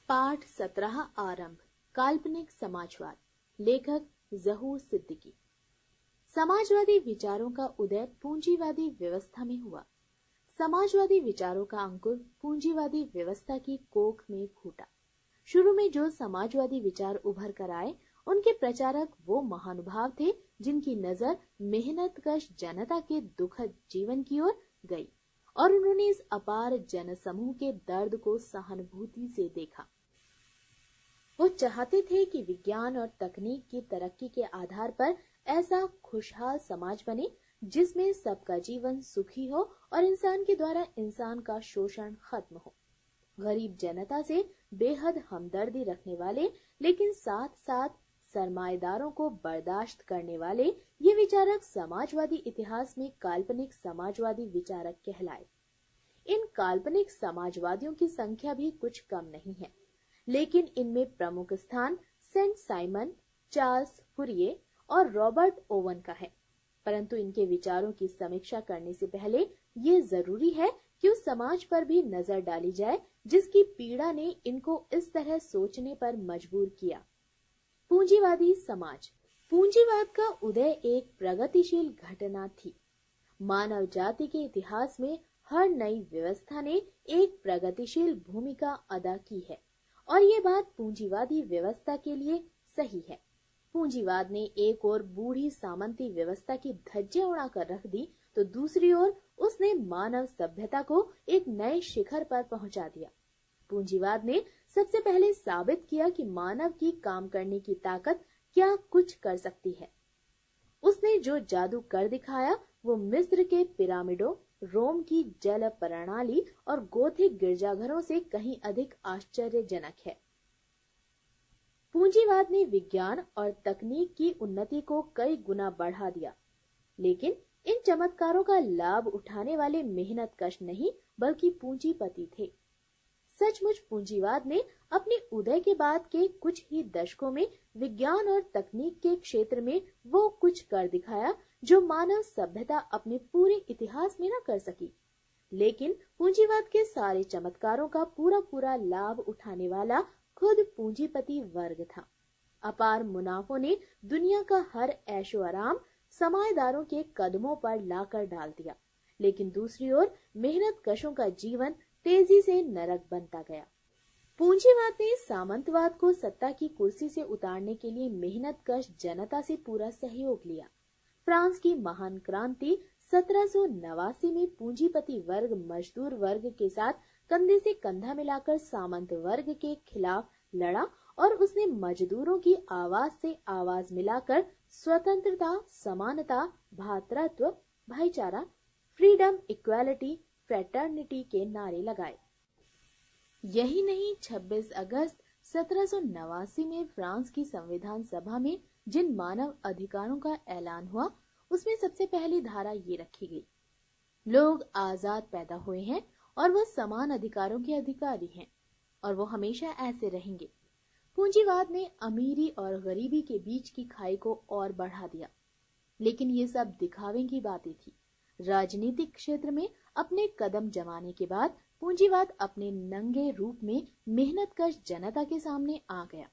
पाठ 17 आरंभ। काल्पनिक समाजवाद। लेखक ज़हूर सिद्दीकी। समाजवादी विचारों का उदय पूंजीवादी व्यवस्था में हुआ। समाजवादी विचारों का अंकुर पूंजीवादी व्यवस्था की कोख में फूटा। शुरू में जो समाजवादी विचार उभर कर आए, उनके प्रचारक वो महानुभाव थे जिनकी नजर मेहनतकश जनता के दुखद जीवन की ओर गई और उन्होंने इस अपार जनसमूह के दर्द को सहानुभूति से देखा। वो चाहते थे कि विज्ञान और तकनीक की तरक्की के आधार पर ऐसा खुशहाल समाज बने जिसमें सबका जीवन सुखी हो और इंसान के द्वारा इंसान का शोषण खत्म हो। गरीब जनता से बेहद हमदर्दी रखने वाले लेकिन साथ साथ सरमाएदारों को बर्दाश्त करने वाले ये विचारक समाजवादी इतिहास में काल्पनिक समाजवादी विचारक कहलाए। इन काल्पनिक समाजवादियों की संख्या भी कुछ कम नहीं है, लेकिन इनमें प्रमुख स्थान सेंट साइमन, चार्ल्स फुरिये और रॉबर्ट ओवन का है। परंतु इनके विचारों की समीक्षा करने से पहले ये जरूरी है कि उस समाज पर भी नजर डाली जाए जिसकी पीड़ा ने इनको इस तरह सोचने पर मजबूर किया। पूंजीवादी समाज। पूंजीवाद का उदय एक प्रगतिशील घटना थी। मानव जाति के इतिहास में हर नई व्यवस्था ने एक प्रगतिशील भूमिका अदा की है और ये बात पूंजीवादी व्यवस्था के लिए सही है। पूंजीवाद ने एक ओर बूढ़ी सामंती व्यवस्था की धज्जियां उड़ाकर रख दी तो दूसरी ओर उसने मानव सभ्यता को एक नए शिखर पर पहुंचा दिया। पूंजीवाद ने सबसे पहले साबित किया कि मानव की काम करने की ताकत क्या कुछ कर सकती है। उसने जो जादू कर दिखाया वो मिस्र के पिरामिडों, रोम की जल प्रणाली और गोथिक गिरजाघरों से कहीं अधिक आश्चर्यजनक है। पूंजीवाद ने विज्ञान और तकनीक की उन्नति को कई गुना बढ़ा दिया, लेकिन इन चमत्कारों का लाभ उठाने वाले मेहनतकश नहीं बल्कि पूंजीपति थे। सचमुच पूंजीवाद ने अपने उदय के बाद के कुछ ही दशकों में विज्ञान और तकनीक के क्षेत्र में वो कुछ कर दिखाया जो मानव सभ्यता अपने पूरे इतिहास में न कर सकी। लेकिन पूंजीवाद के सारे चमत्कारों का पूरा लाभ उठाने वाला खुद पूंजीपति वर्ग था। अपार मुनाफों ने दुनिया का हर ऐशो आराम सरमाएदारों के कदमों पर लाकर डाल दिया, लेकिन दूसरी ओर मेहनतकशों का जीवन तेजी से नरक बनता गया। पूंजीवाद ने सामंतवाद को सत्ता की कुर्सी से उतारने के लिए मेहनतकश जनता से पूरा सहयोग लिया। फ्रांस की महान क्रांति 1789 में पूंजीपति वर्ग मजदूर वर्ग के साथ कंधे से कंधा मिलाकर सामंत वर्ग के खिलाफ लड़ा और उसने मजदूरों की आवाज से आवाज मिलाकर स्वतंत्रता, समानता, भ्रातृत्व, भाईचारा, फ्रीडम, इक्वालिटी, फ्रेटर्निटी के नारे लगाए। यही नहीं, 26 अगस्त 1789 में फ्रांस की संविधान सभा में जिन मानव अधिकारों का ऐलान हुआ उसमें सबसे पहली धारा ये रखी गई, लोग आजाद पैदा हुए हैं और वो समान अधिकारों के अधिकारी हैं और वो हमेशा ऐसे रहेंगे। पूंजीवाद ने अमीरी और गरीबी के बीच की खाई को और बढ़ा दिया, लेकिन ये सब दिखावे की बातें थी। राजनीतिक क्षेत्र में अपने कदम जमाने के बाद पूंजीवाद अपने नंगे रूप में मेहनतकश जनता के सामने आ गया।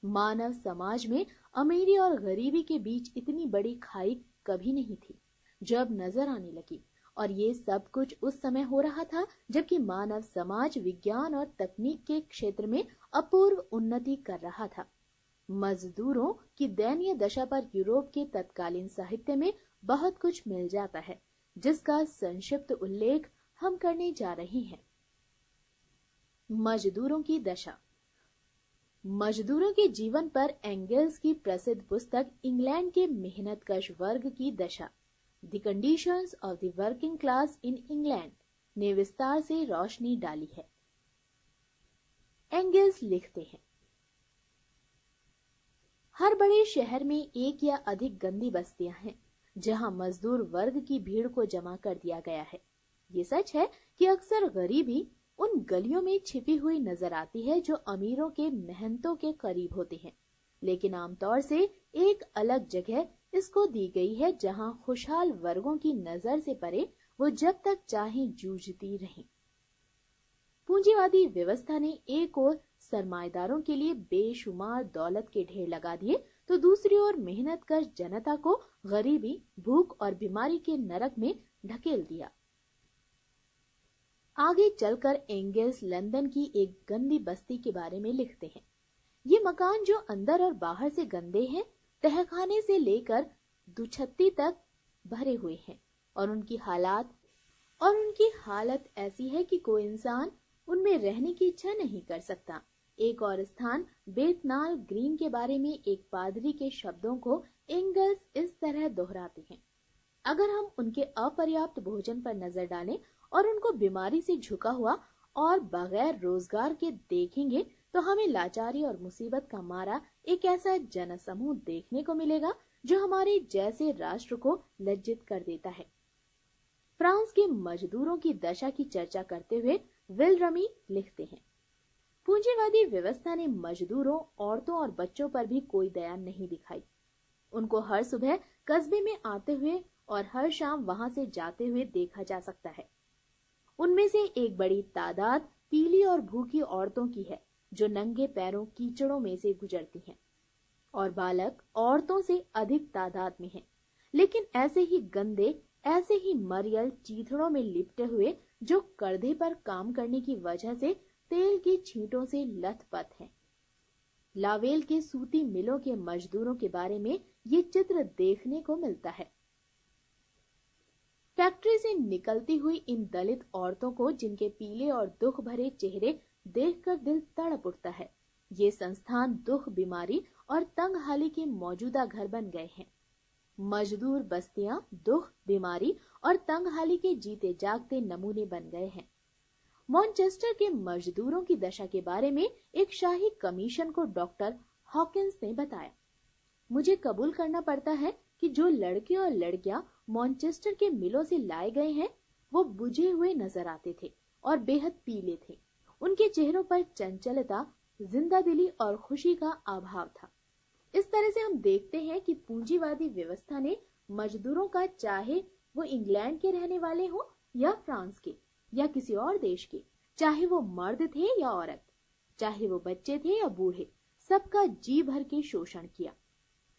मानव समाज में अमीरी और गरीबी के बीच इतनी बड़ी खाई कभी नहीं थी जो अब नजर आने लगी, और ये सब कुछ उस समय हो रहा था जबकि मानव समाज विज्ञान और तकनीक के क्षेत्र में अपूर्व उन्नति कर रहा था। मजदूरों की दयनीय दशा पर यूरोप के तत्कालीन साहित्य में बहुत कुछ मिल जाता है, जिसका संक्षिप्त उल्लेख हम करने जा रहे हैं। मजदूरों की दशा। मजदूरों के जीवन पर एंगल्स की प्रसिद्ध पुस्तक इंग्लैंड के मेहनतकश वर्ग की दशा, the conditions of the working class in England ने विस्तार से रोशनी डाली है। एंगल्स लिखते हैं, हर बड़े शहर में एक या अधिक गंदी बस्तियां हैं जहां मजदूर वर्ग की भीड़ को जमा कर दिया गया है। ये सच है कि अक्सर गरीबी उन गलियों में छिपी हुई नजर आती है जो अमीरों के मेहनतों के करीब होते हैं, लेकिन आमतौर से एक अलग जगह इसको दी गई है जहां खुशहाल वर्गों की नजर से परे वो जब तक चाहे जूझती रहें। पूंजीवादी व्यवस्था ने एक ओर सरमाएदारों के लिए बेशुमार दौलत के ढेर लगा दिए, तो दूसरी ओर मेहनतकश जनता को गरीबी, भूख और बीमारी के नरक में ढकेल दिया। आगे चलकर एंगेल्स लंदन की एक गंदी बस्ती के बारे में लिखते हैं। ये मकान जो अंदर और बाहर से गंदे हैं, तहखाने से लेकर दुछत्ती तक भरे हुए हैं और उनकी हालत ऐसी है कि कोई इंसान उनमें रहने की इच्छा नहीं कर सकता। एक और स्थान बेथनाल ग्रीन के बारे में एक पादरी के शब्दों को एंगल्स इस तरह दोहराते हैं। अगर हम उनके अपर्याप्त भोजन पर नजर डालें और उनको बीमारी से झुका हुआ और बगैर रोजगार के देखेंगे, तो हमें लाचारी और मुसीबत का मारा एक ऐसा जनसमूह देखने को मिलेगा जो हमारे जैसे राष्ट्र को लज्जित कर देता है। फ्रांस के मजदूरों की दशा की चर्चा करते हुए विलरमी लिखते हैं, पूंजीवादी व्यवस्था ने मजदूरों, औरतों और बच्चों पर भी कोई दया नहीं दिखाई। उनको हर सुबह कस्बे में आते हुए और हर शाम वहां से जाते हुए देखा जा सकता है। उनमें से एक बड़ी तादाद पीली और भूखी औरतों की है जो नंगे पैरों कीचड़ों में से गुजरती हैं, और बालक औरतों से अधिक तादाद में हैं, लेकिन ऐसे ही गंदे, ऐसे ही मरियल चीथड़ों में लिपटे हुए जो कंधे पर काम करने की वजह से तेल की छींटों से लथपथ हैं। लावेल के सूती मिलों के मजदूरों के बारे में ये चित्र देखने को मिलता है। फैक्ट्री से निकलती हुई इन दलित औरतों को, जिनके पीले और दुख भरे चेहरे देखकर दिल तड़प उठता है। ये संस्थान दुख, बीमारी और तंगहाली के मौजूदा घर बन गए हैं। मजदूर बस्तियां दुख, बीमारी और तंगहाली के जीते जागते नमूने बन गए हैं। मॉनचेस्टर के मजदूरों की दशा के बारे में एक शाही कमीशन को डॉक्टर हॉकिंस ने बताया, मुझे कबूल करना पड़ता है कि जो लड़के और लड़कियां मॉनचेस्टर के मिलों से लाए गए हैं, वो बुझे हुए नजर आते थे और बेहद पीले थे। उनके चेहरों पर चंचलता, जिंदादिली और खुशी का अभाव था। इस तरह से हम देखते हैं कि पूंजीवादी व्यवस्था ने मजदूरों का, चाहे वो इंग्लैंड के रहने वाले हो या फ्रांस के या किसी और देश के, चाहे वो मर्द थे या औरत, चाहे वो बच्चे थे या बूढ़े, सबका जी भर के शोषण किया।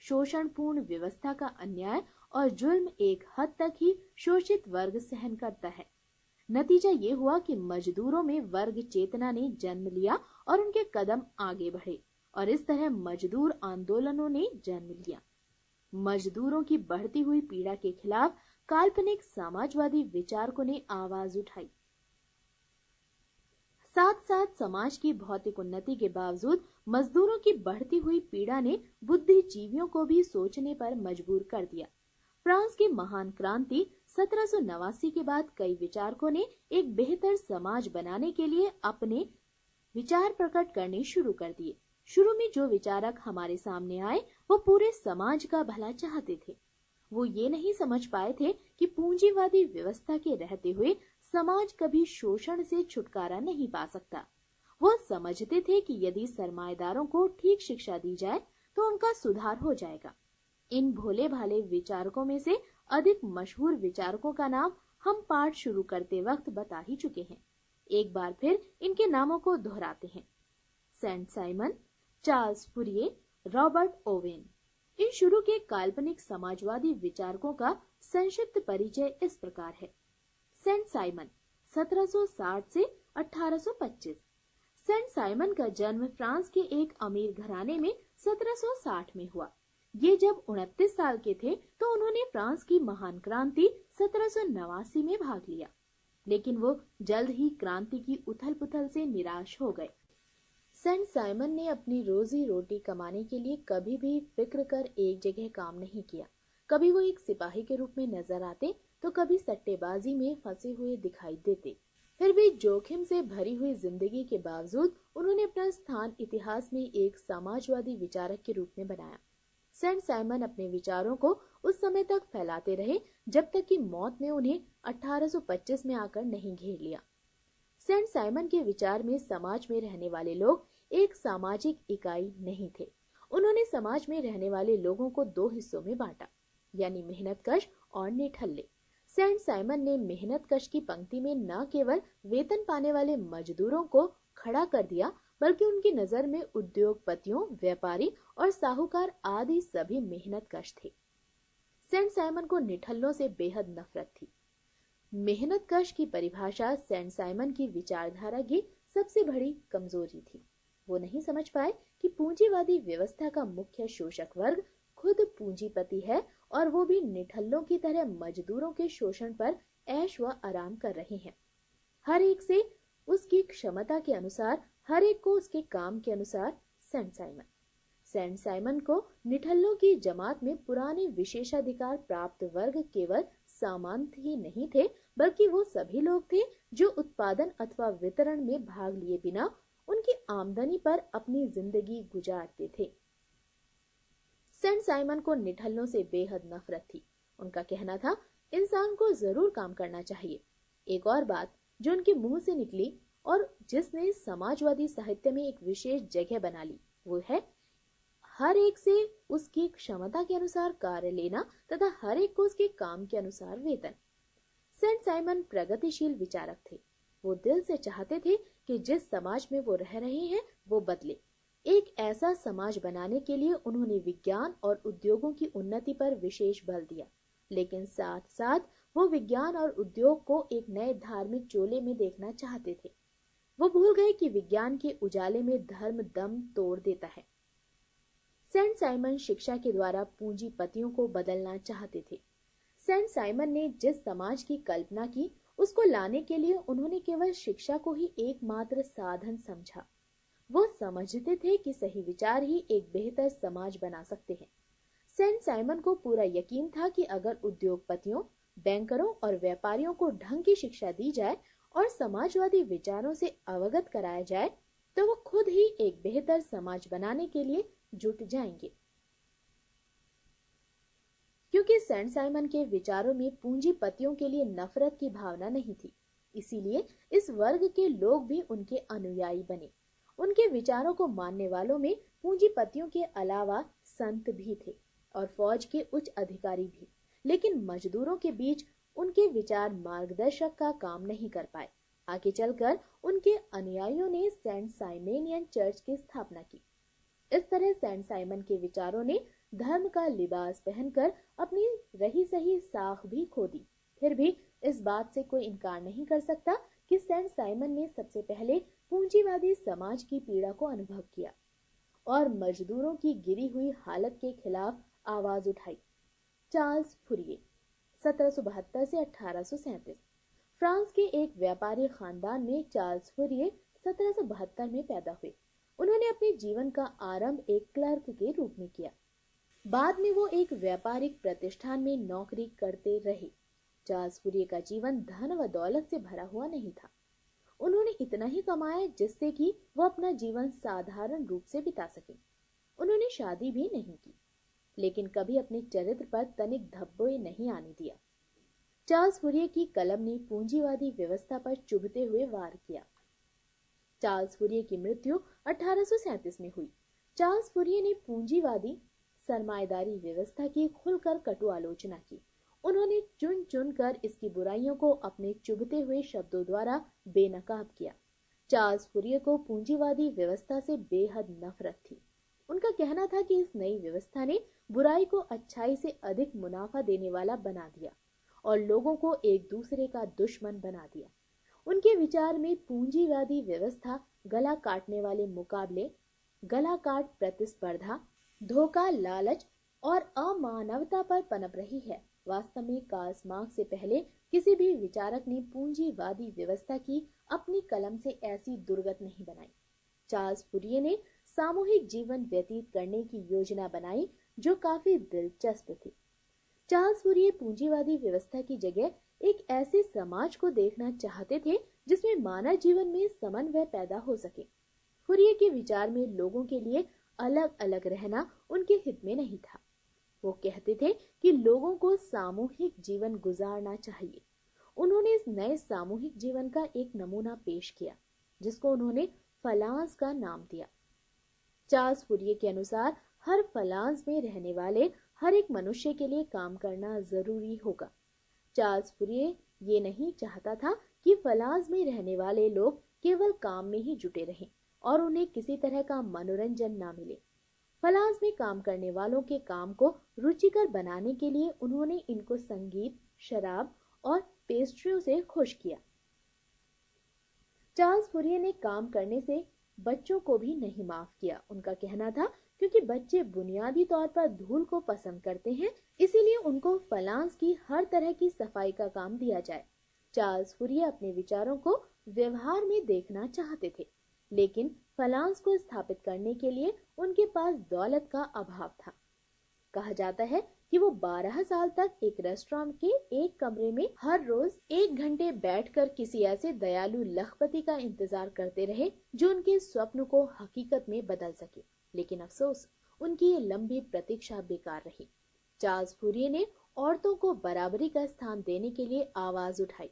शोषणपूर्ण व्यवस्था का अन्याय और जुल्म एक हद तक ही शोषित वर्ग सहन करता है। नतीजा ये हुआ कि मजदूरों में वर्ग चेतना ने जन्म लिया और उनके कदम आगे बढ़े, और इस तरह मजदूर आंदोलनों ने जन्म लिया। मजदूरों की बढ़ती हुई पीड़ा के खिलाफ काल्पनिक समाजवादी विचारकों ने आवाज उठाई। साथ साथ समाज की भौतिक उन्नति के बावजूद मजदूरों की बढ़ती हुई पीड़ा ने बुद्धिजीवियों को भी सोचने पर मजबूर कर दिया। फ्रांस की महान क्रांति 1789 के बाद कई विचारकों ने एक बेहतर समाज बनाने के लिए अपने विचार प्रकट करने शुरू कर दिए। शुरू में जो विचारक हमारे सामने आए, वो पूरे समाज का भला चाहते थे। वो ये नहीं समझ पाए थे कि पूंजीवादी व्यवस्था के रहते हुए समाज कभी शोषण से छुटकारा नहीं पा सकता। वो समझते थे कि यदि सरमाएदारों को ठीक शिक्षा दी जाए तो उनका सुधार हो जाएगा। इन भोले भाले विचारकों में से अधिक मशहूर विचारकों का नाम हम पाठ शुरू करते वक्त बता ही चुके हैं। एक बार फिर इनके नामों को दोहराते हैं। Saint Simon, Charles Fourier, Robert Owen. इन शुरू के काल्पनिक समाजवादी विचारकों का संक्षिप्त परिचय इस प्रकार है। सेंट साइमन 1760 से 1825। सेंट साइमन का जन्म फ्रांस के एक अमीर घराने में 1760 में हुआ। ये जब 29 साल के थे तो उन्होंने फ्रांस की महान क्रांति 1789 में भाग लिया, लेकिन वो जल्द ही क्रांति की उथल पुथल से निराश हो गए। सेंट साइमन ने अपनी रोजी रोटी कमाने के लिए कभी भी फिक्र कर एक जगह काम नहीं किया। कभी वो एक सिपाही के रूप में नजर आते तो कभी सट्टेबाजी में फंसे हुए दिखाई देते। फिर भी जोखिम से भरी हुई जिंदगी के बावजूद उन्होंने अपना स्थान इतिहास में एक समाजवादी विचारक के रूप में बनाया। सेंट साइमन अपने विचारों को उस समय तक फैलाते रहे जब तक कि मौत ने उन्हें 1825 में आकर नहीं घेर लिया। सेंट साइमन के विचार में समाज में रहने वाले लोग एक सामाजिक इकाई नहीं थे। उन्होंने समाज में रहने वाले लोगों को दो हिस्सों में बांटा, यानी मेहनतकश और निठल्ले। सेंट साइमन ने मेहनत कश की पंक्ति में न केवल वेतन पाने वाले मजदूरों को खड़ा कर दिया, बल्कि उनकी नजर में उद्योगपतियों, व्यापारी और साहूकार आदि सभी मेहनत कश थे। सेंट साइमन को निठल्लों से बेहद नफरत थी। मेहनत कश की परिभाषा सेंट साइमन की विचारधारा की सबसे बड़ी कमजोरी थी। वो नहीं समझ पाए कि पूंजीवादी व्यवस्था का मुख्य शोषक वर्ग खुद पूंजीपति है और वो भी निठल्लों की तरह मजदूरों के शोषण पर ऐश व आराम कर रहे हैं। हर एक से उसकी क्षमता के अनुसार, हर एक को उसके काम के अनुसार। सेंट साइमन को निठल्लों की जमात में पुराने विशेषाधिकार प्राप्त वर्ग केवल सामंत ही नहीं थे, बल्कि वो सभी लोग थे जो उत्पादन अथवा वितरण में भाग लिए बिना उनकी आमदनी पर अपनी जिंदगी गुजारते थे। सेंट साइमन को निठल्लों से बेहद नफरत थी। उनका कहना था, इंसान को जरूर काम करना चाहिए। एक और बात जो उनके मुंह से निकली और जिसने समाजवादी साहित्य में एक विशेष जगह बना ली, वो है हर एक से उसकी क्षमता के अनुसार कार्य लेना तथा हर एक को उसके काम के अनुसार वेतन। सेंट साइमन प्रगतिशील विचारक थे। वो दिल से चाहते थे कि जिस समाज में वो रह रहे हैं वो बदले। एक ऐसा समाज बनाने के लिए उन्होंने विज्ञान और उद्योगों की उन्नति पर विशेष बल दिया, लेकिन साथ साथ वो विज्ञान और उद्योग को एक नए धार्मिक चोले में देखना चाहते थे। वो भूल गए कि विज्ञान के उजाले में धर्म दम तोड़ देता है। सेंट साइमन शिक्षा के द्वारा पूंजीपतियों को बदलना चाहते थे। सेंट साइमन ने जिस समाज की कल्पना की, उसको लाने के लिए उन्होंने केवल शिक्षा को ही एकमात्र साधन समझा। वो समझते थे कि सही विचार ही एक बेहतर समाज बना सकते हैं। सेंट साइमन को पूरा यकीन था कि अगर उद्योगपतियों, बैंकरों और व्यापारियों को ढंग की शिक्षा दी जाए और समाजवादी विचारों से अवगत कराया जाए, तो वो खुद ही एक बेहतर समाज बनाने के लिए जुट जाएंगे। क्योंकि सेंट साइमन के विचारों में पूंजीपतियों के लिए नफरत की भावना नहीं थी, इसीलिए इस वर्ग के लोग भी उनके अनुयायी बने। उनके विचारों को मानने वालों में पूंजीपतियों के अलावा संत भी थे और फौज के उच्च अधिकारी भी, लेकिन मजदूरों के बीच उनके विचार मार्गदर्शक का काम नहीं कर पाए। आगे चलकर उनके अनुयायियों ने सेंट साइमेनियन चर्च की स्थापना की। इस तरह सेंट साइमन के विचारों ने धर्म का लिबास पहनकर अपनी रही सही साख भी खो दी। फिर भी इस बात से कोई इनकार नहीं कर सकता कि सेंट साइमन ने सबसे पहले पूंजीवादी समाज की पीड़ा को अनुभव किया और मजदूरों की गिरी हुई हालत के खिलाफ आवाज उठाई। चार्ल्स फुरिये 1772 से 1837। फ्रांस के एक व्यापारी खानदान में चार्ल्स फुरिये 1772 में पैदा हुए। उन्होंने अपने जीवन का आरंभ एक क्लर्क के रूप में किया। बाद में वो एक व्यापारिक प्रतिष्ठान में नौकरी करते रहे। चार्ल्स फुरिये का जीवन धन व दौलत से भरा हुआ नहीं था। उन्होंने इतना ही कमाया जिससे कि वो अपना जीवन साधारण रूप से बिता सके। उन्होंने शादी भी नहीं की, लेकिन कभी अपने चरित्र पर तनिक धब्बे नहीं आने दिया। चार्ल्स फुरिये की कलम ने पूंजीवादी व्यवस्था पर चुभते हुए वार किया। चार्ल्स फुरिये की मृत्यु 1837 में हुई। चार्ल्स फुरिये ने पूंजीवादी सरमाएदारी व्यवस्था की खुलकर कटु आलोचना की। उन्होंने चुन चुन कर इसकी बुराइयों को अपने चुभते हुए शब्दों द्वारा बेनकाब किया। चार्ल्स फुरिये को पूंजीवादी व्यवस्था से बेहद नफरत थी। उनका कहना था कि इस नई व्यवस्था ने बुराई को अच्छाई से अधिक मुनाफा देने वाला बना दिया और लोगों को एक दूसरे का दुश्मन बना दिया। उनके विचार में पूंजीवादी व्यवस्था गला काटने वाले मुकाबले, गला काट प्रतिस्पर्धा, धोखा, लालच और अमानवता पर पनप रही है। वास्तव में कार्ल मार्क्स से पहले किसी भी विचारक ने पूंजीवादी व्यवस्था की अपनी कलम से ऐसी दुर्गत नहीं बनाई। चार्ल्स फुरिये ने सामूहिक जीवन व्यतीत करने की योजना बनाई जो काफी दिलचस्प थी। चार्ल्स फुरिये पूंजीवादी व्यवस्था की जगह एक ऐसे समाज को देखना चाहते थे जिसमें मानव जीवन में समन्वय पैदा हो सके। फुरिये के विचार में लोगों के लिए अलग अलग रहना उनके हित में नहीं था। वो कहते थे कि लोगों को सामूहिक जीवन गुजारना चाहिए। उन्होंने इस नए सामूहिक जीवन का एक नमूना पेश किया जिसको उन्होंने फलांस का नाम दिया। चार्ल्स फुरिये के अनुसार हर फलांस में रहने वाले हर एक मनुष्य के लिए काम करना जरूरी होगा। चार्ल्स फुरिये ये नहीं चाहता था कि फलांस में रहने वाले लोग केवल काम में ही जुटे रहें और उन्हें किसी तरह का मनोरंजन ना मिले। फलांस में काम करने वालों के काम को रुचिकर बनाने के लिए उन्होंने इनको संगीत, शराब और पेस्ट्रियों से खुश किया। चार्ल्स फुरिये ने काम करने से बच्चों को भी नहीं माफ किया। उनका कहना था क्योंकि बच्चे बुनियादी तौर पर धूल को पसंद करते हैं, इसीलिए उनको फलांस की हर तरह की सफाई का काम दिया जाए। चार्ल्स फुरिये अपने विचारों को व्यवहार में देखना चाहते थे, लेकिन फलांस को स्थापित करने के लिए उनके पास दौलत का अभाव था। कहा जाता है कि वो 12 साल तक एक रेस्टोरेंट के एक कमरे में हर रोज 1 घंटे बैठकर किसी ऐसे दयालु लखपति का इंतजार करते रहे जो उनके स्वप्न को हकीकत में बदल सके। लेकिन अफसोस, उनकी ये लंबी प्रतीक्षा बेकार रही। चार्ल्स फुरिये ने औरतों को बराबरी का स्थान देने के लिए आवाज उठाई।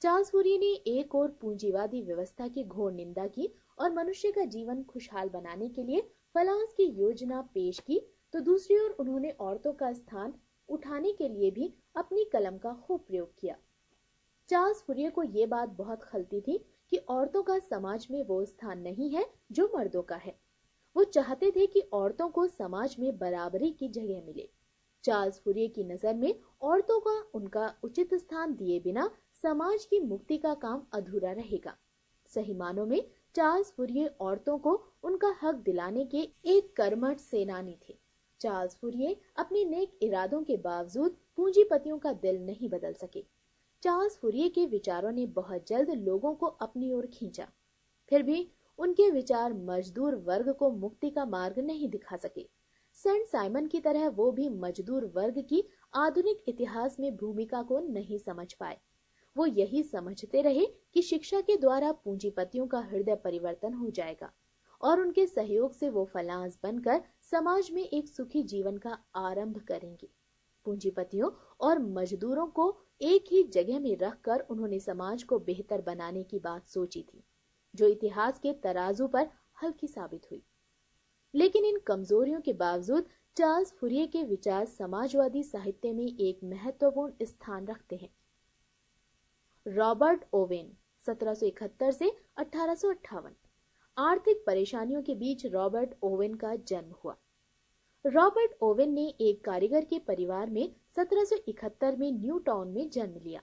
चार्ल्स फुरिये ने एक और पूंजीवादी व्यवस्था की घोर निंदा की और मनुष्य का जीवन खुशहाल बनाने के लिए फलांस की योजना पेश की, तो दूसरी ओर उन्होंने औरतों का स्थान उठाने के लिए भी अपनी कलम का खूब प्रयोग किया। चार्ल्स फुरिये को ये बात बहुत खलती थी कि औरतों का समाज में वो स्थान नहीं है जो मर्दों का है। वो चाहते थे कि औरतों को समाज में बराबरी की जगह मिले। चार्ल्स फुरिये की नजर में औरतों का उनका उचित स्थान दिए बिना समाज की मुक्ति का काम अधूरा रहेगा। सही मानों में चार्ल्स फुरिये औरतों को उनका हक दिलाने के एक कर्मठ सेनानी थे। चार्ल्स फुरिये अपने नेक इरादों के बावजूद पूंजीपतियों का दिल नहीं बदल सके। चार्ल्स फुरिये के विचारों ने बहुत जल्द लोगों को अपनी ओर खींचा, फिर भी उनके विचार मजदूर वर्ग को मुक्ति का मार्ग नहीं दिखा सके। सेंट साइमन की तरह वो भी मजदूर वर्ग की आधुनिक इतिहास में भूमिका को नहीं समझ पाए। वो यही समझते रहे कि शिक्षा के द्वारा पूंजीपतियों का हृदय परिवर्तन हो जाएगा और उनके सहयोग से वो फलांस बनकर समाज में एक सुखी जीवन का आरंभ करेंगे। पूंजीपतियों और मजदूरों को एक ही जगह में रखकर उन्होंने समाज को बेहतर बनाने की बात सोची थी, जो इतिहास के तराजू पर हल्की साबित हुई। लेकिन इन कमजोरियों के बावजूद चार्ल्स फुरिये के विचार समाजवादी साहित्य में एक महत्वपूर्ण स्थान रखते हैं। रॉबर्ट ओवेन 1771 से 1858। आर्थिक परेशानियों के बीच रॉबर्ट ओवेन का जन्म हुआ। रॉबर्ट ओवेन ने एक कारीगर के परिवार में 1771 में न्यू टाउन में जन्म लिया।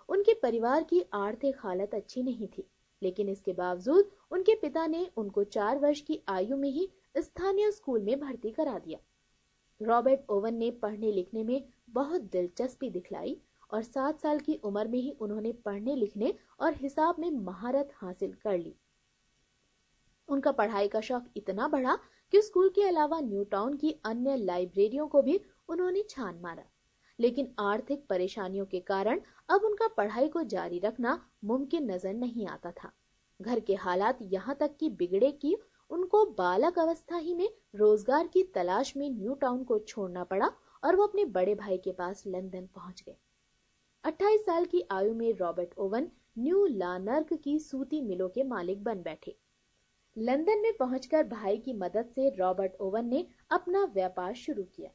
उनके परिवार की आर्थिक हालत अच्छी नहीं थी, लेकिन इसके बावजूद उनके पिता ने उनको 4 वर्ष की आयु में ही स्थानीय स्कूल में भर्ती करा दिया। रॉबर्ट ओवेन ने पढ़ने लिखने में बहुत दिलचस्पी दिखलाई और 7 साल की उम्र में ही उन्होंने पढ़ने लिखने और हिसाब में महारत हासिल कर ली। उनका पढ़ाई का शौक इतना बढ़ा कि स्कूल के अलावा न्यू टाउन की अन्य लाइब्रेरियों को भी उन्होंने छान मारा। लेकिन आर्थिक परेशानियों के कारण अब उनका पढ़ाई को जारी रखना मुमकिन नजर नहीं आता था। घर के हालात यहाँ तक कि बिगड़े कि उनको बालक अवस्था ही में रोजगार की तलाश में न्यू टाउन को छोड़ना पड़ा और वो अपने बड़े भाई के पास लंदन पहुंच गए। 28 साल की आयु में रॉबर्ट ओवन न्यू लानर्क की सूती मिलों के मालिक बन बैठे। लंदन में पहुंचकर भाई की मदद से रॉबर्ट ओवन ने अपना व्यापार शुरू किया।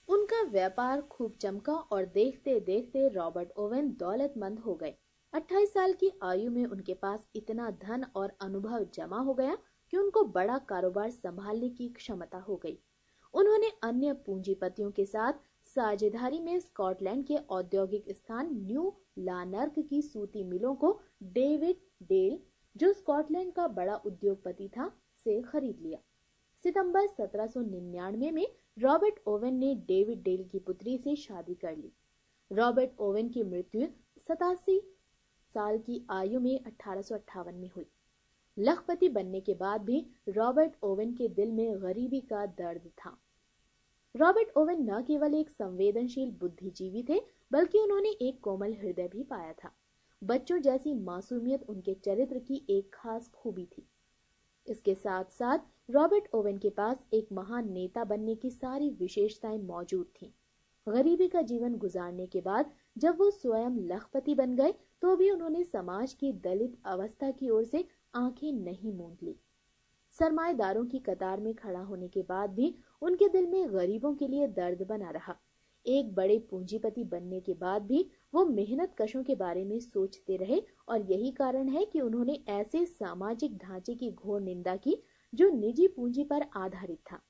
उनका व्यापार खूब चमका और देखते देखते रॉबर्ट ओवन दौलतमंद हो गए। 28 साल की आयु में उनके पास इतना धन और अनुभव जमा हो गया कि उनको बड़ा कारोबार संभालने की क्षमता हो गई। उन्होंने अन्य पूंजीपतियों के साथ साझेदारी में स्कॉटलैंड के औद्योगिक स्थान न्यू लानर्क की सूती मिलों को डेविड डेल, जो स्कॉटलैंड का बड़ा उद्योगपति था, से खरीद लिया। सितंबर 1799 में रॉबर्ट ओवन ने डेविड डेल की पुत्री से शादी कर ली। रॉबर्ट ओवन की मृत्यु 87 साल की आयु में 1858 में हुई। लखपति बनने के बाद भी रॉबर्ट ओवन के दिल में गरीबी का दर्द था। रॉबर्ट ओवन न केवल एक संवेदनशील बुद्धिजीवी थे, बल्कि उन्होंने एक कोमल हृदय भी पाया था। बच्चों जैसी मासूमियत उनके चरित्र की एक खास खूबी थी। इसके साथ साथ रॉबर्ट ओवन के पास एक महान नेता बनने की सारी विशेषताएं मौजूद थीं। गरीबी का जीवन गुजारने के बाद जब वो स्वयं लखपति बन गए, तो भी उन्होंने समाज की दलित अवस्था की ओर से आंखें नहीं मूंद ली। सरमाएदारों की कतार में खड़ा होने के बाद भी उनके दिल में गरीबों के लिए दर्द बना रहा। एक बड़े पूंजीपति बनने के बाद भी वो मेहनत कशों के बारे में सोचते रहे और यही कारण है कि उन्होंने ऐसे सामाजिक ढांचे की घोर निंदा की जो निजी पूंजी पर आधारित था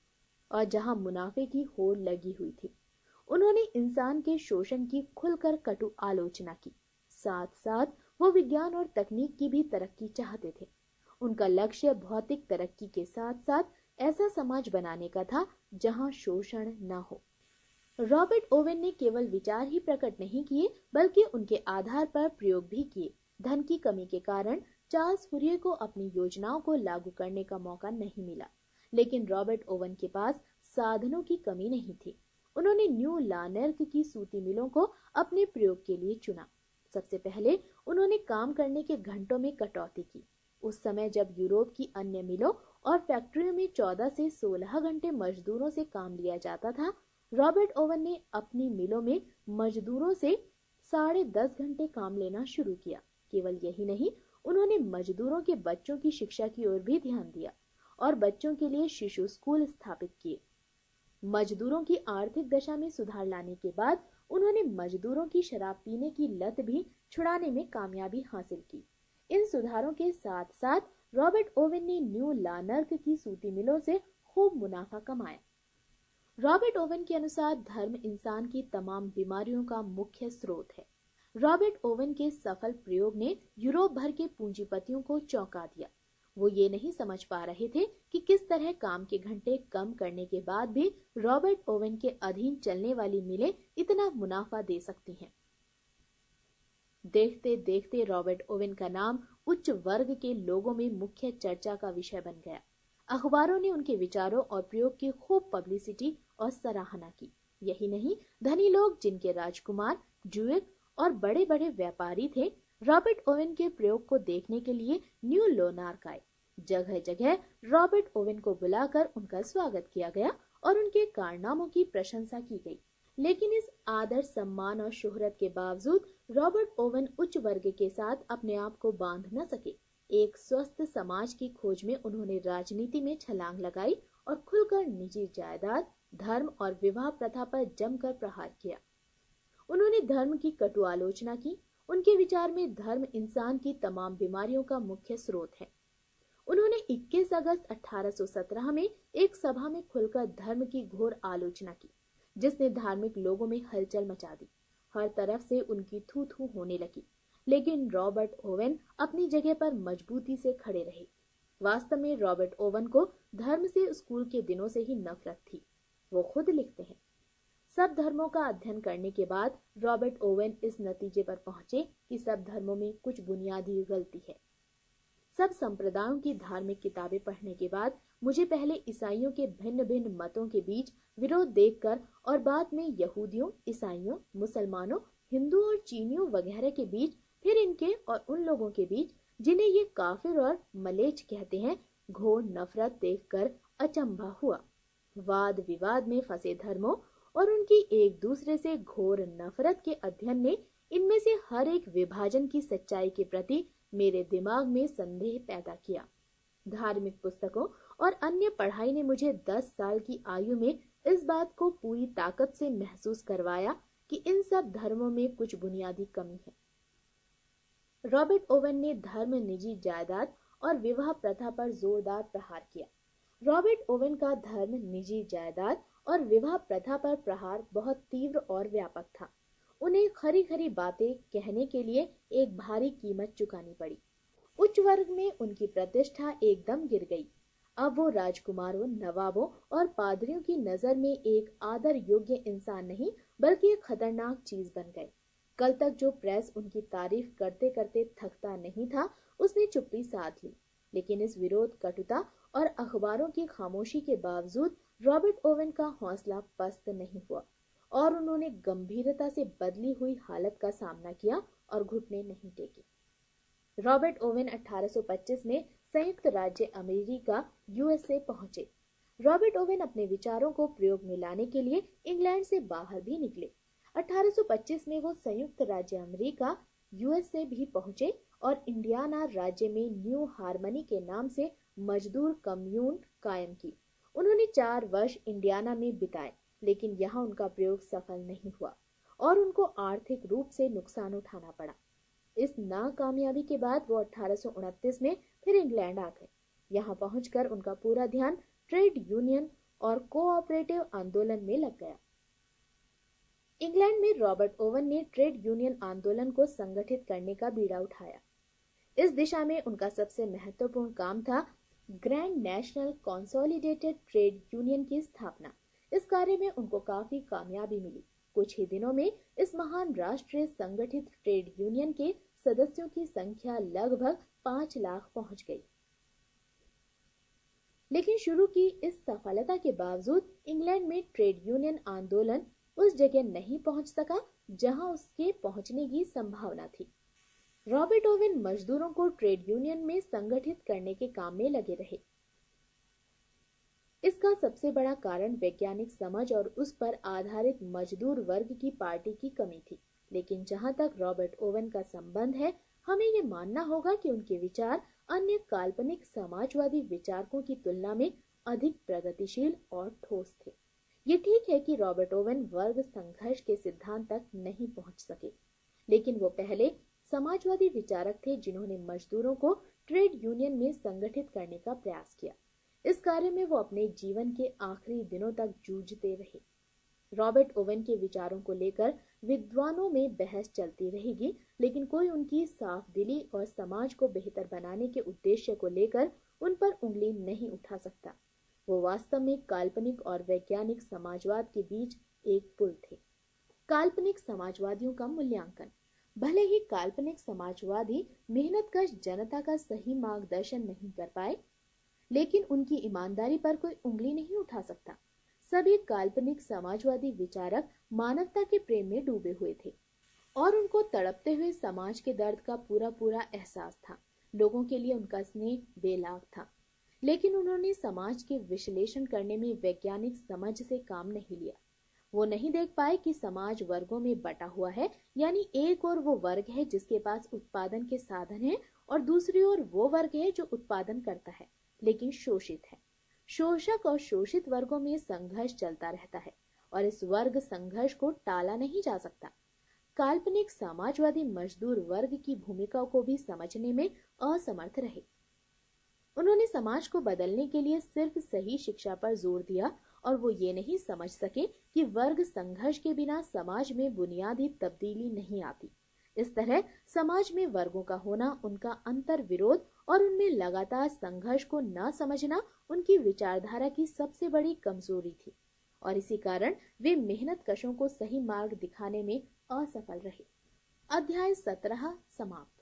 और जहां मुनाफे की होड़ लगी हुई थी। उन्होंने इंसान के शोषण की खुलकर कटु आलोचना की। साथ साथ वो विज्ञान और तकनीक की भी तरक्की चाहते थे। उनका लक्ष्य भौतिक तरक्की के साथ साथ ऐसा समाज बनाने का था जहां शोषण न हो। रॉबर्ट ओवेन ने केवल विचार ही प्रकट नहीं किए बल्कि उनके आधार पर प्रयोग भी किए। धन की कमी के कारण चार्ल्स फूरिये को अपनी योजनाओं को लागू करने का मौका नहीं मिला, लेकिन रॉबर्ट ओवन के पास साधनों की कमी नहीं थी। उन्होंने न्यू लानर्क की सूती मिलों को अपने प्रयोग के लिए चुना। सबसे पहले उन्होंने काम करने के घंटों में कटौती की। उस समय जब यूरोप की अन्य मिलों और फैक्ट्रियों में 14 से 16 घंटे मजदूरों से काम लिया जाता था, रॉबर्ट ओवन ने अपनी मिलों में मजदूरों से 10.5 घंटे काम लेना शुरू किया। केवल यही नहीं, उन्होंने मजदूरों के बच्चों की शिक्षा की ओर भी ध्यान दिया और बच्चों के लिए शिशु स्कूल स्थापित किए। मजदूरों की आर्थिक दशा में सुधार लाने के बाद उन्होंने मजदूरों की शराब पीने की लत भी छुड़ाने में कामयाबी हासिल की। इन सुधारों के साथ साथ रॉबर्ट ओवन ने न्यू लानर्क की सूती मिलों से खूब मुनाफा कमाया। रॉबर्ट ओवन के अनुसार धर्म इंसान की तमाम बीमारियों का मुख्य स्रोत है। रॉबर्ट ओवन के सफल प्रयोग ने यूरोप भर के पूंजीपतियों को चौंका दिया। वो ये नहीं समझ पा रहे थे कि किस तरह काम के घंटे कम करने के बाद भी रॉबर्ट ओवन के अधीन चलने वाली मिलें इतना मुनाफा दे सकती हैं। देखते देखते रॉबर्ट ओवन का नाम उच्च वर्ग के लोगों में मुख्य चर्चा का विषय बन गया। अखबारों ने उनके विचारों और प्रयोग की खूब पब्लिसिटी और सराहना की। यही नहीं, धनी लोग जिनके राजकुमार, ड्यूक और बड़े बड़े व्यापारी थे, रॉबर्ट ओवन के प्रयोग को देखने के लिए न्यू लोनार्क आए। जगह जगह रॉबर्ट ओवन को बुलाकर उनका स्वागत किया गया और उनके कारनामों की प्रशंसा की गई। लेकिन इस आदर, सम्मान और शोहरत के बावजूद रॉबर्ट ओवन उच्च वर्ग के साथ अपने आप को बांध न सके। एक स्वस्थ समाज की खोज में उन्होंने राजनीति में छलांग लगाई और खुलकर निजी जायदाद, धर्म और विवाह प्रथा पर जमकर प्रहार किया। उन्होंने धर्म की कटु आलोचना की। उनके विचार में धर्म इंसान की तमाम बीमारियों का मुख्य स्रोत है। उन्होंने 21 अगस्त 1817 में एक सभा में खुलकर धर्म की घोर आलोचना की, जिसने धार्मिक लोगों में हलचल मचा दी। हर तरफ से उनकी थू थू होने लगी, लेकिन रॉबर्ट ओवन अपनी जगह पर मजबूती से खड़े रहे। वास्तव में रॉबर्ट ओवन को धर्म से स्कूल के दिनों से ही नफरत थी। वो खुद लिखते हैं, सब धर्मों का अध्ययन करने के बाद रॉबर्ट ओवन इस नतीजे पर पहुंचे कि सब धर्मों में कुछ बुनियादी गलती है। सब संप्रदायों की धार्मिक किताबें पढ़ने के बाद मुझे पहले ईसाइयों के भिन्न भिन्न मतों के बीच विरोध देखकर और बाद में यहूदियों, ईसाइयों, मुसलमानों, हिंदू और चीनियों वगैरह के बीच, फिर इनके और उन लोगों के बीच जिन्हें ये काफिर और मलेच्छ कहते हैं, घोर नफरत देखकर अचंभा हुआ। वाद विवाद में फंसे धर्मों और उनकी एक दूसरे से घोर नफरत के अध्ययन ने इनमें से हर एक विभाजन की सच्चाई के प्रति मेरे दिमाग में संदेह पैदा किया। धार्मिक पुस्तकों और अन्य पढ़ाई ने मुझे 10 साल की आयु में इस बात को पूरी ताकत से महसूस करवाया कि इन सब धर्मों में कुछ बुनियादी कमी है। रॉबर्ट ओवन ने धर्म, निजी जायदाद और विवाह प्रथा पर जोरदार प्रहार किया। रॉबर्ट ओवन का धर्म, निजी जायदाद और विवाह प्रथा पर प्रहार बहुत तीव्र और व्यापक था। उन्हें खरी खरी बातें कहने के लिए एक भारी कीमत चुकानी पड़ी। उच्च वर्ग में उनकी प्रतिष्ठा एकदम गिर गई। अब वो राजकुमारों, नवाबों और पादरियों की नजर में एक आदर योग्य इंसान नहीं बल्कि एक खतरनाक चीज बन गए। कल तक जो प्रेस उनकी तारीफ करते करते थकता नहीं था, उसने चुप्पी साध ली। लेकिन इस विरोध, कटुता और अखबारों की खामोशी के बावजूद रॉबर्ट ओवन का हौसला पस्त नहीं हुआ और उन्होंने गंभीरता से बदली हुई हालत का सामना किया और घुटने नहीं टेके। रॉबर्ट ओवन 1825 में संयुक्त राज्य अमेरिका यूएसए पहुंचे। रॉबर्ट ओवन अपने विचारों को प्रयोग में लाने के लिए इंग्लैंड से बाहर भी निकले। 1825 में वो संयुक्त राज्य अमेरिका यूएसए भी पहुंचे और इंडियाना राज्य में न्यू हार्मनी के नाम से मजदूर कम्यून कायम की। उन्होंने 4 वर्ष इंडियाना में बिताए, लेकिन यहाँ उनका प्रयोग सफल नहीं हुआ और उनको आर्थिक रूप से नुकसान उठाना पड़ा। इस नाकामयाबी के बाद वो 1829 में फिर इंग्लैंड आ गए। यहाँ पहुंचकर उनका पूरा ध्यान ट्रेड यूनियन और कोऑपरेटिव आंदोलन में लग गया। इंग्लैंड में रॉबर्ट ओवन ने ट्रेड यूनियन आंदोलन को संगठित करने का बीड़ा उठाया। इस दिशा में उनका सबसे महत्वपूर्ण काम था grand national consolidated trade union की स्थापना। इस कार्य में उनको काफी कामयाबी मिली। कुछ ही दिनों में इस महान राष्ट्रीय संगठित ट्रेड यूनियन के सदस्यों की संख्या लगभग 5 लाख पहुंच गई। लेकिन शुरू की इस सफलता के बावजूद इंग्लैंड में ट्रेड यूनियन आंदोलन उस जगह नहीं पहुंच सका जहां उसके पहुंचने की संभावना थी। रॉबर्ट ओवन मजदूरों को ट्रेड यूनियन में संगठित करने के काम में लगे रहे। इसका सबसे बड़ा कारण वैज्ञानिक समझ और उस पर आधारित मजदूर वर्ग की पार्टी की कमी थी। लेकिन जहां तक रॉबर्ट ओवन का संबंध है, हमें ये मानना होगा कि उनके विचार अन्य काल्पनिक समाजवादी विचारकों की तुलना में अधिक प्रगतिशील और ठोस थे। ये ठीक है कि रॉबर्ट ओवन वर्ग संघर्ष के सिद्धांत तक नहीं पहुंच सके, लेकिन वो पहले समाजवादी विचारक थे जिन्होंने मजदूरों को ट्रेड यूनियन में संगठित करने का प्रयास किया। इस कार्य में वो अपने जीवन के आखिरी दिनों तक जूझते रहे। रॉबर्ट ओवन के विचारों को लेकर विद्वानों में बहस चलती रहेगी, लेकिन कोई उनकी साफ दिली और समाज को बेहतर बनाने के उद्देश्य को लेकर उन पर उंगली नहीं उठा सकता। वो वास्तव में काल्पनिक और वैज्ञानिक समाजवाद के बीच एक पुल थे। काल्पनिक समाजवादियों का मूल्यांकन। भले ही काल्पनिक समाजवादी मेहनतकश जनता का सही मार्गदर्शन नहीं कर पाए, लेकिन उनकी ईमानदारी पर कोई उंगली नहीं उठा सकता। सभी काल्पनिक समाजवादी विचारक मानवता के प्रेम में डूबे हुए थे और उनको तड़पते हुए समाज के दर्द का पूरा पूरा एहसास था। लोगों के लिए उनका स्नेह बेलाग था, लेकिन उन्होंने समाज के विश्लेषण करने में वैज्ञानिक समझ से काम नहीं लिया। वो नहीं देख पाए कि समाज वर्गों में बटा हुआ है, यानी एक और वो वर्ग है जिसके पास उत्पादन के साधन है और दूसरी ओर वो वर्ग है जो उत्पादन करता है लेकिन शोषित है। शोषक और शोषित वर्गों में संघर्ष चलता रहता है और इस वर्ग संघर्ष को टाला नहीं जा सकता। काल्पनिक समाजवादी मजदूर वर्ग की भूमिका को भी समझने में असमर्थ रहे। उन्होंने समाज को बदलने के लिए सिर्फ सही शिक्षा पर जोर दिया और वो ये नहीं समझ सके कि वर्ग संघर्ष के बिना समाज में बुनियादी तब्दीली नहीं आती। इस तरह समाज में वर्गों का होना, उनका अंतर विरोध और उनमें लगातार संघर्ष को न समझना उनकी विचारधारा की सबसे बड़ी कमजोरी थी और इसी कारण वे मेहनतकशों को सही मार्ग दिखाने में असफल रहे। अध्याय 17 समाप्त।